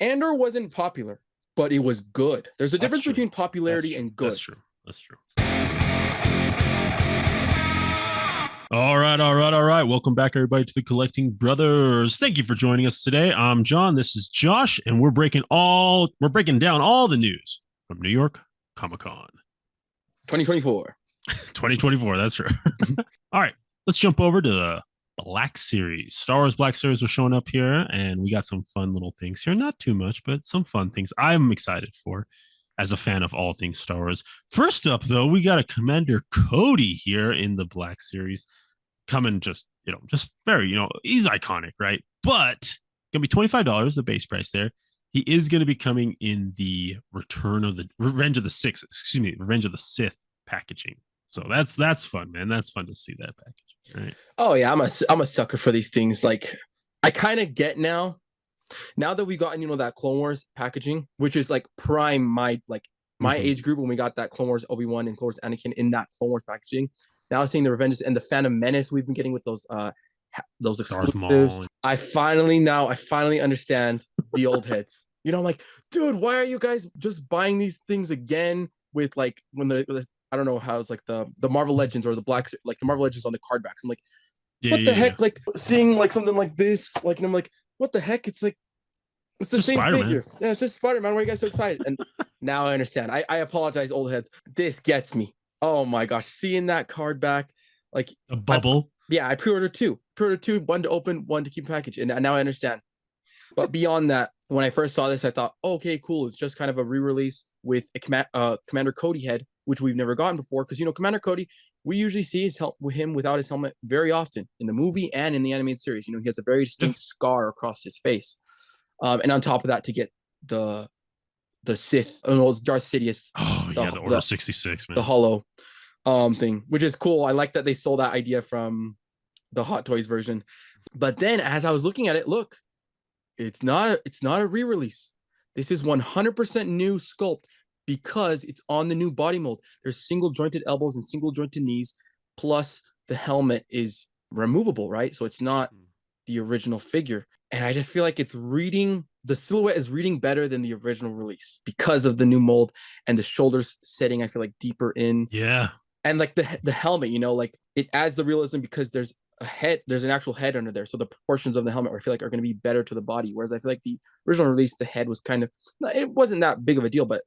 Andor wasn't popular, but it was good. There's a That's difference true. between popularity and good. That's true. That's true. All right. Welcome back, everybody, to the Collecting Brothers. Thank you for joining us today. I'm John. This is Josh, and we're breaking down all the news from New York Comic Con 2024. 2024. That's true. All right, let's jump over to the Black Series. Star Wars Black Series are showing up here, and we got some fun little things here. Not too much, but some fun things I'm excited for as a fan of all things Star Wars. First up, though, we got a Commander Cody here in the Black Series coming just very, he's iconic, right? But gonna be $25, the base price there. He is going to be coming in the Revenge of the Sith packaging. So that's fun, man. That's fun to see that package, right? Oh yeah, I'm a sucker for these things. Like, I kind of get now that we've gotten that Clone Wars packaging, which is like prime my age group when we got that Clone Wars Obi-Wan and Clone Wars Anakin in that Clone Wars packaging. Now seeing the Revenges and the Phantom Menace we've been getting with those exclusives. I finally understand the old heads. I'm like, dude, why are you guys just buying these things again with like when I don't know how it's like the Marvel Legends or the the Marvel Legends on the card backs. I'm like, what the heck? Like seeing like something like this, like, and I'm like, what the heck? It's like, it's the same Spider-Man. figure. Yeah, it's just Spider-Man. Why are you guys so excited? And now I understand. I apologize, old heads. This gets me. Oh my gosh, seeing that card back, like a bubble. I pre-ordered two, one to open, one to keep package, and now I understand. But beyond that, when I first saw this, I thought, okay, cool. It's just kind of a re-release with a Commander Cody head, which we've never gotten before. Because Commander Cody, we usually see him without his helmet very often in the movie and in the animated series. He has a very distinct scar across his face, and on top of that, to get the Sith, Darth Sidious. Oh yeah, the Order 66, man. The hollow thing, which is cool. I like that they stole that idea from the Hot Toys version. But then as I was looking at it, look, it's not a re-release. This is 100% new sculpt because it's on the new body mold. There's single jointed elbows and single jointed knees, plus the helmet is removable, right? So it's not the original figure. And I just feel like the silhouette is reading better than the original release because of the new mold and the shoulders setting, I feel like, deeper in. Yeah. And like the helmet, like it adds the realism because there's an actual head under there. So the proportions of the helmet I feel like are going to be better to the body. Whereas I feel like the original release, the head was it wasn't that big of a deal, but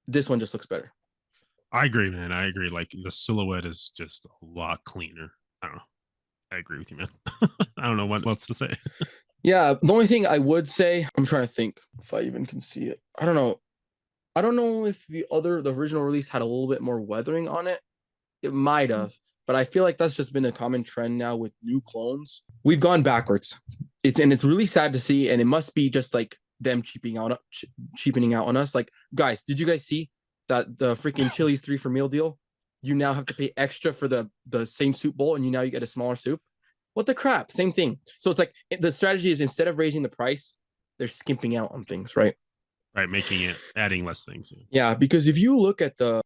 this one just looks better. I agree, man. I agree. Like the silhouette is just a lot cleaner. I don't know. I agree with you, man. I don't know what else to say. Yeah, the only thing I would say, I'm trying to think if I even can see it. I don't know if the original release had a little bit more weathering on it. It might have, but I feel like that's just been a common trend now with new clones. We've gone backwards. It's really sad to see, and it must be just like them cheapening out on us. Like, guys, did you guys see that the freaking Chili's 3 for meal deal? You now have to pay extra for the same soup bowl, and you get a smaller soup. What the crap? Same thing. So it's like the strategy is instead of raising the price, they're skimping out on things, right? Right, adding less things. Yeah, because if you look at the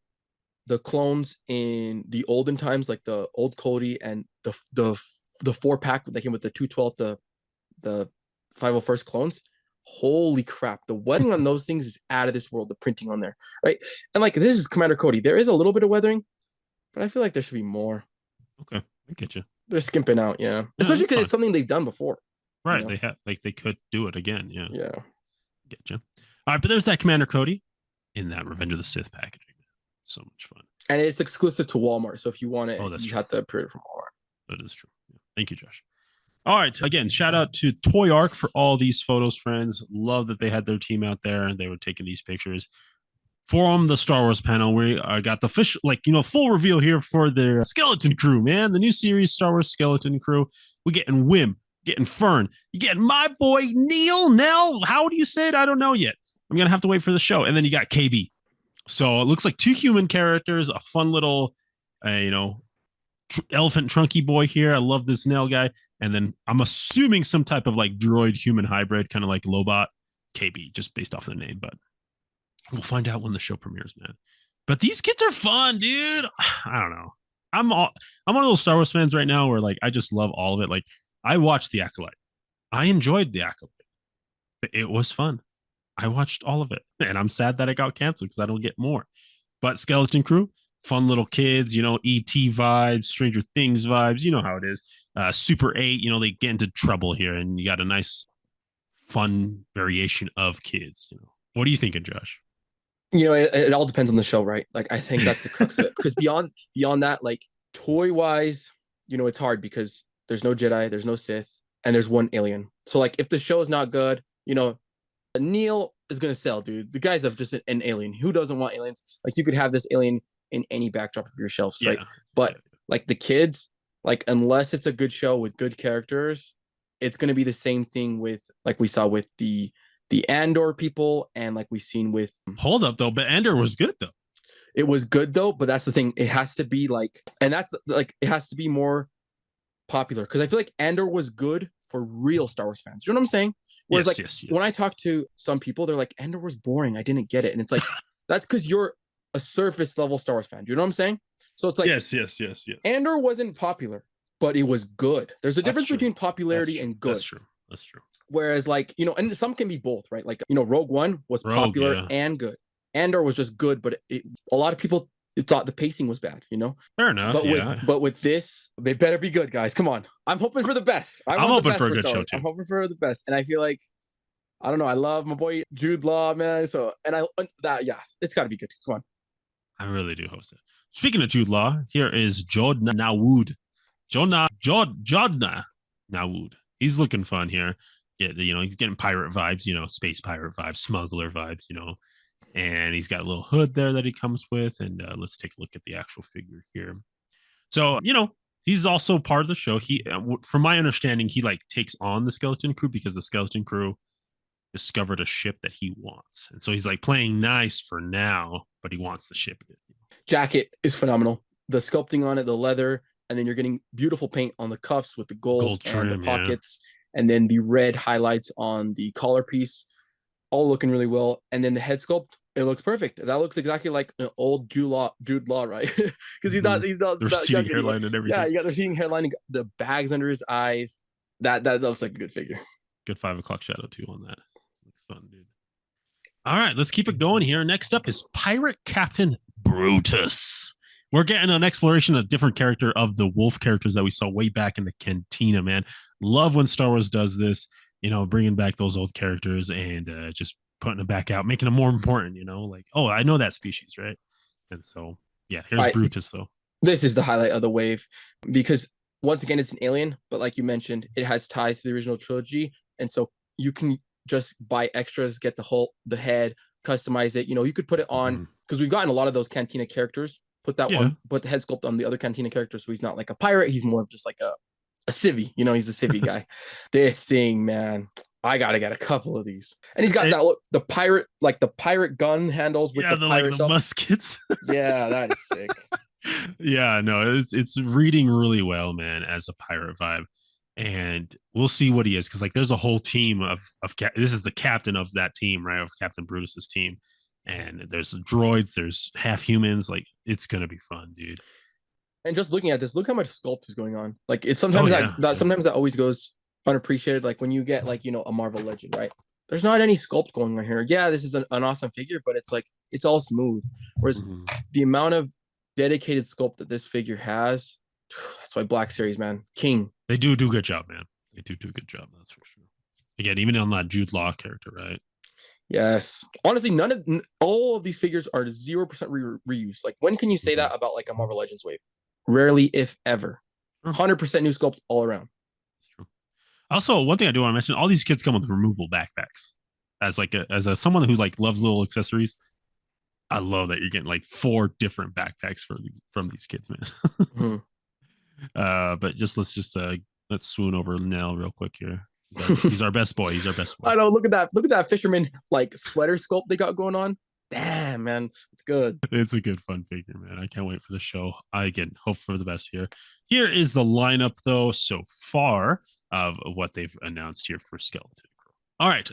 clones in the olden times, like the old Cody and the 4-pack that came with the 212, the 501st clones, holy crap, the weathering on those things is out of this world, the printing on there, right? And like, this is Commander Cody. There is a little bit of weathering, but I feel like there should be more. Okay, I get you. They're skimping out, yeah. Especially because it's something they've done before. Right, they could do it again, yeah. Yeah. Get you. All right, but there's that Commander Cody in that Revenge of the Sith packaging. So much fun. And it's exclusive to Walmart, so if you want it, you have to pre-order from Walmart. That is true. Yeah. Thank you, Josh. All right, again, shout out to Toy Arc for all these photos, friends. Love that they had their team out there and they were taking these pictures. For the Star Wars panel, we got the full reveal here for their skeleton crew, man. The new series, Star Wars Skeleton Crew. We're getting Wim, getting Fern, you getting my boy Nell. How do you say it? I don't know yet. I'm gonna have to wait for the show. And then you got KB. So it looks like 2 human characters, a fun little, elephant trunky boy here. I love this Nell guy. And then I'm assuming some type of like droid human hybrid, kind of like Lobot KB, just based off the name, but we'll find out when the show premieres, man. But these kids are fun, dude. I don't know. I'm one of those Star Wars fans right now where like I just love all of it. Like I watched The Acolyte. I enjoyed The Acolyte. It was fun. I watched all of it, and I'm sad that it got canceled because I don't get more. But Skeleton Crew, fun little kids, ET vibes, Stranger Things vibes, you know how it is. Super 8, they get into trouble here, and you got a nice, fun variation of kids. What are you thinking, Josh? It all depends on the show, right? Like, I think that's the crux of it. Because beyond that, like toy wise, it's hard because there's no Jedi, there's no Sith, and there's one alien. So like, if the show is not good, Neil is gonna sell, dude. The guys have just an alien. Who doesn't want aliens? Like, you could have this alien in any backdrop of your shelves, right? But like the kids, like unless it's a good show with good characters, it's gonna be the same thing with like we saw with the Andor people, and like we've seen with. Hold up though, but Andor was good though. It was good though, but that's the thing. It has to be like, and that's like, it has to be more popular because I feel like Andor was good for real Star Wars fans. You know what I'm saying? Whereas yes. When I talk to some people, they're like, Andor was boring. I didn't get it. And it's like, that's because you're a surface level Star Wars fan. Do you know what I'm saying? So it's like, yes. Andor wasn't popular, but it was good. There's a difference between popularity and good. That's true. Whereas and some can be both, right? Like, Rogue One was popular and good. Andor was just good, but a lot of people thought the pacing was bad, Fair enough. But with this, they better be good, guys. Come on. I'm hoping for the best. I'm hoping for a good show too. I'm hoping for the best. And I feel like, I don't know, I love my boy Jude Law, man. So, it's got to be good. Come on. I really do hope so. Speaking of Jude Law, here is Jodna Nawood. Jodna Nawood. He's looking fun here. He's getting pirate vibes, space pirate vibes, smuggler vibes, and he's got a little hood there that he comes with. And let's take a look at the actual figure here. So, he's also part of the show. He, from my understanding, he like takes on the Skeleton Crew because the Skeleton Crew discovered a ship that he wants. And so he's like playing nice for now, but he wants the ship. Jacket is phenomenal. The sculpting on it, the leather, and then you're getting beautiful paint on the cuffs with the gold trim, and the pockets. Yeah. And then the red highlights on the collar piece, all looking really well. And then the head sculpt, it looks perfect. That looks exactly like an old Jude Law, right? Because he's not the receding hairline and everything. Yeah, you got the receding hairline, the bags under his eyes. That looks like a good figure. Good 5 o'clock shadow too on that. Looks fun, dude. All right, let's keep it going here. Next up is Pirate Captain Brutus. We're getting an exploration of different character of the wolf characters that we saw way back in the cantina, man. Love when Star Wars does this, bringing back those old characters and just putting them back out, making them more important, like, oh, I know that species, right? And so, yeah, here's Brutus, though. This is the highlight of the wave because, once again, it's an alien, but like you mentioned, it has ties to the original trilogy. And so you can just buy extras, get the head, customize it. You could put it on, because we've gotten a lot of those cantina characters. Put the head sculpt on the other cantina character, so he's not like a pirate. He's more of just like a civvy. He's a civvy guy. This thing, man, I gotta get a couple of these. And he's got the pirate gun handles with the pirate the muskets. Yeah, that is sick. Yeah, no, it's reading really well, man, as a pirate vibe. And we'll see what he is, because like there's a whole team of this is the captain of that team, right? Of Captain Brutus's team. And there's droids, there's half humans. Like, it's gonna be fun, dude. And just looking at this, look how much sculpt is going on. Like, it's sometimes sometimes that always goes unappreciated. Like when you get like a Marvel Legend, right? There's not any sculpt going on here. Yeah, this is an awesome figure, but it's like it's all smooth. Whereas the amount of dedicated sculpt that this figure has, that's why Black Series, man, king. They do a good job, man. They do a good job. That's for sure. Again, even on that Jude Law character, right? Yes. Honestly, all of these figures are 0% reuse. Like, when can you say that about like a Marvel Legends wave? Rarely, if ever. 100% new sculpt all around. That's true. Also, one thing I do want to mention: all these kids come with removable backpacks. As someone who like loves little accessories, I love that you're getting like 4 different backpacks from these kids, man. But let's swoon over Nell real quick here. He's our best boy. I know. Look at that fisherman like sweater sculpt they got going on. Damn, man, it's good. It's a good fun figure, man. I can't wait for the show. I again hope for the best here. Here is the lineup though so far of what they've announced here for Skeleton Crew. All right.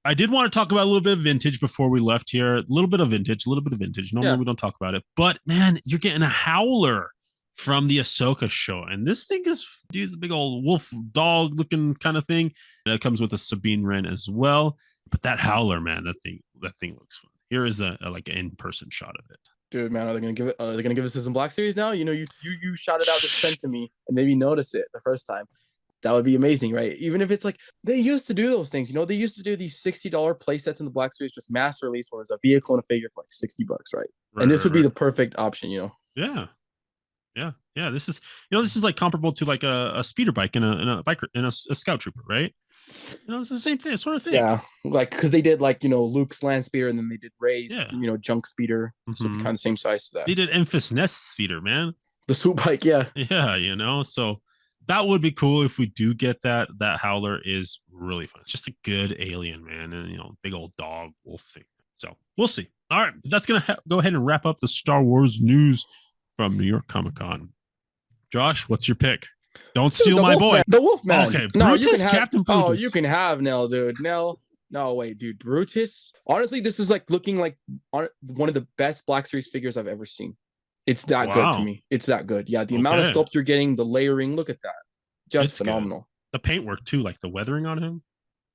I did want to talk about a little bit of vintage before we left here. A little bit of vintage. Normally we don't talk about it, but man, you're getting a howler from the Ahsoka show. And this thing is, dude, it's a big old wolf dog looking kind of thing. And it comes with a Sabine Wren as well. But that Howler, man, that thing looks fun. Here is a like an in-person shot of it. Dude, man, are they gonna give it? Are they gonna give us this in Black Series now? You know, you shouted out this scent to me and maybe notice it the first time. That would be amazing, right? Even if it's like they used to do those things, you know, they used to do these $60 play sets in the Black Series, just mass release, where it's a vehicle and a figure for like $60, right? Right, And this right, would be right. the perfect option, you know. Yeah, yeah. This is this is like comparable to like a speeder bike and a biker and a scout trooper, right? It's the same thing, sort of thing. Yeah, like because they did like Luke's land speeder, and then they did Ray's Yeah. junk speeder, so it'd be Mhm. kind of same size to that. They did Enfys Nest speeder, man. The swoop bike, yeah. Yeah, so that would be cool if we do get that. That Howler is really fun. It's just a good alien, man, and big old dog wolf thing. So we'll see. All right, that's gonna go ahead and wrap up the Star Wars news from New York Comic Con. Josh, what's your pick? Don't steal my boy. The Wolfman. Okay, No, Brutus, you can have, Captain Brutus. Oh, you can have Nell, dude. Nell. No, wait, dude. Brutus. Honestly, this is like looking like one of the best Black Series figures I've ever seen. It's that good to me. It's that good. Yeah, the amount of sculpt you're getting, the layering, look at that. Just phenomenal. Good. The paintwork too, like the weathering on him.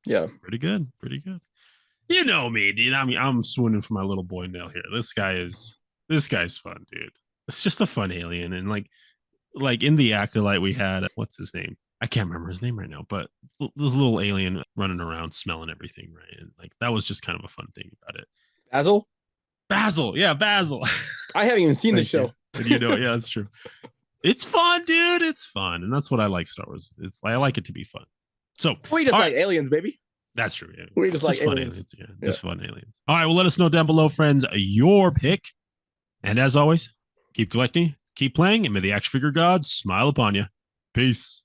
Yeah. Pretty good. Pretty good. You know me, dude. I mean, I'm swooning for my little boy Nell here. This guy's fun, dude. It's just a fun alien. And like in the Acolyte we had, what's his name? I can't remember his name right now, but this little alien running around smelling everything, right? And like that was just kind of a fun thing about it. Basil, yeah, Basil. I haven't even seen the show. Yeah, that's true. It's fun, dude. It's fun, and that's what I like Star Wars. I like it to be fun. So we just like aliens, baby. That's true. Yeah. We just like aliens. Yeah, just fun aliens. All right, well, let us know down below, friends, your pick. And as always, keep collecting, keep playing, and may the action figure gods smile upon you. Peace.